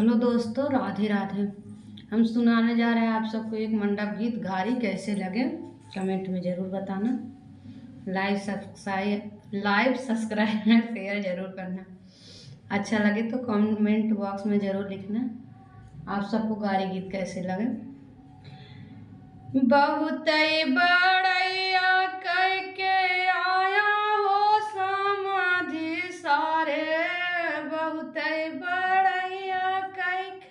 Hello दोस्तों, राधे राधे। हम सुनाने जा रहे हैं आप सबको एक मंडप गीत। घारी कैसे लगे कमेंट में ज़रूर बताना। लाइव सब्सक्राइब शेयर जरूर करना। अच्छा लगे तो कमेंट बॉक्स में ज़रूर लिखना आप सबको घारी गीत कैसे लगे। बहुत बड़ैया कह के आया हो समाधि सारे, बहुत बड़ैया कह के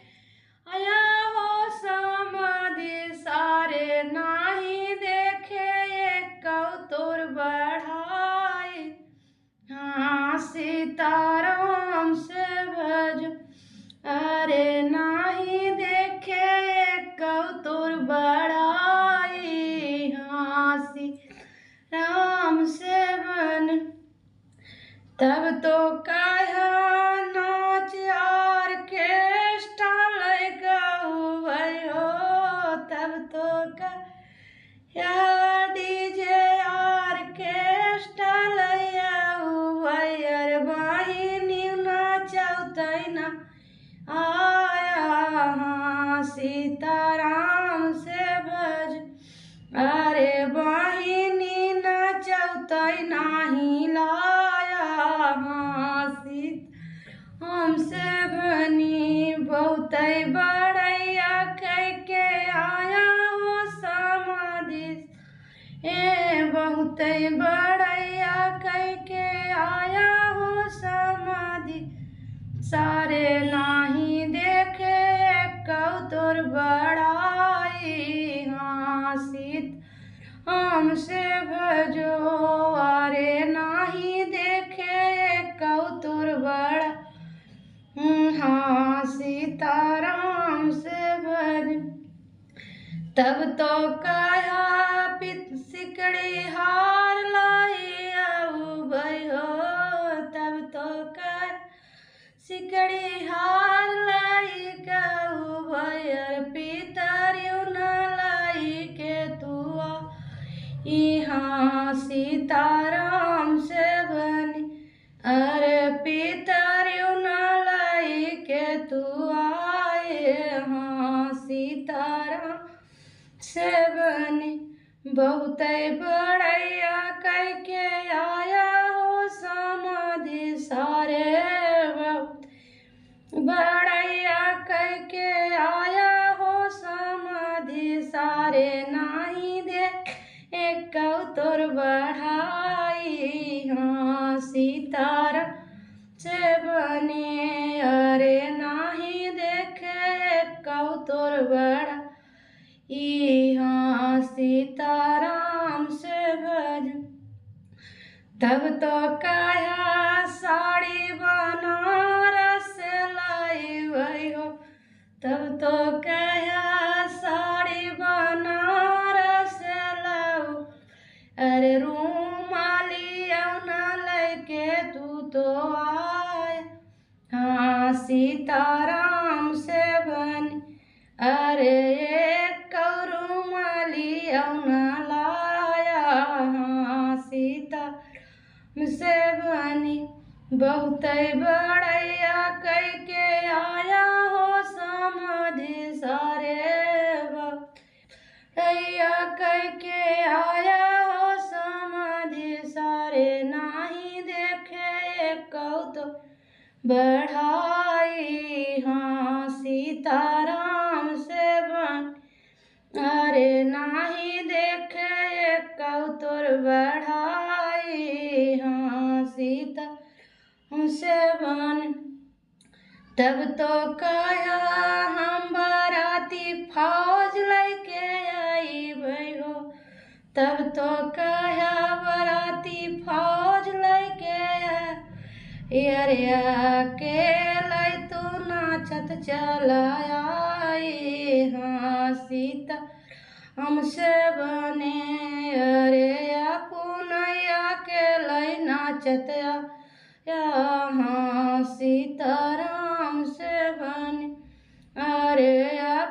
आया हो समाधि सारे, नाही देखे एक तोर बढ़ाई। हाँ सीताराम से भज, अरे नाही देखे एक तोर बढ़ाई। हाँ राम से बन तब तो कहा नाच ऑर्केस्ट्रा लगाऊ भयो, तब तो कहा डीजे ऑर्केस्ट्रा लगाऊ भयो। अरे बहिनी नाचौतै ना आया, हाँ सीताराम से भज, अरे बहिनी नाचौतै नाही लाया। हाँ सीता हमसे बनी बहुत बड़ैया कह के आया हो समाधि, बहुत बड़ैया कह के आया हो समाधि सारे, नाही देखे तोर बड़ाई। हाँ सीता हमसे भजो, अरे नाही देखे तोर बड़ा। हाँ सीताराम से भज तब तो कहा सिकड़ी हार लाई आऊ भयो, तब तो कह सिकड़ी हार लाई काऊ भयर पितरियो न लाई के तुआ। यहाँ सीताराम से बनी, अरे पितरियो न लाई के तू आए। हाँ सीताराम से बनी बहुत बड़ैया कह के आया हो समाधि सारे, बहुत बड़ैया कह के आया हो समाधि सारे, नाही दे एक तोर बढ़ाई। हाँ सीताराम से बने, अरे नाही देखे एक तोर बढ़ाई। हाँ सीताराम से भज तब तो कहा साड़ी बनारस लाई भयो, तब तो कहा साड़ी बनारस लाऊ, अरे रूमाली न लेके तू तो आया। हाँ सीताराम से बनी, अरे एक रूमाली न लाया। हाँ सीता से बनी बहुत बड़ैया कह के आया हो समाधि सारे, बड़ैया कह के आया हो समाधि सारे, नाही देखे एक तो बढ़ाई। हाँ सीताराम से बन, अरे नाही देखे एक तोर बढ़ाई। हाँ सीता हमसे बन तब तो कहा हम बाराती फौज लेके आई भयो, तब तो कहा बाराती फौज लेके अरे अकेले तू नाचत चला आई। हाँ सीता हमसे बने, अरे पुनैया अकेले नाचत या। हाँ सीताराम से बने, अरे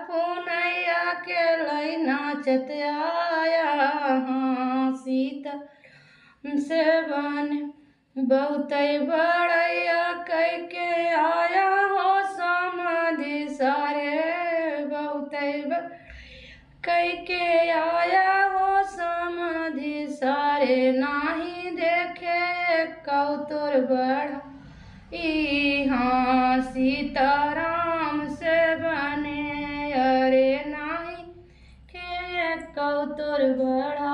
पुनैया अकेले नाचत आया। हाँ सीता से बने बहुत बड़ैया कह के आया हो समाधि कई के आया हो समाधि सारे नाही देखे कौतुर बढ़ा हाँ सीताराम से बने अरे नाही के कौतुर बढ़ा।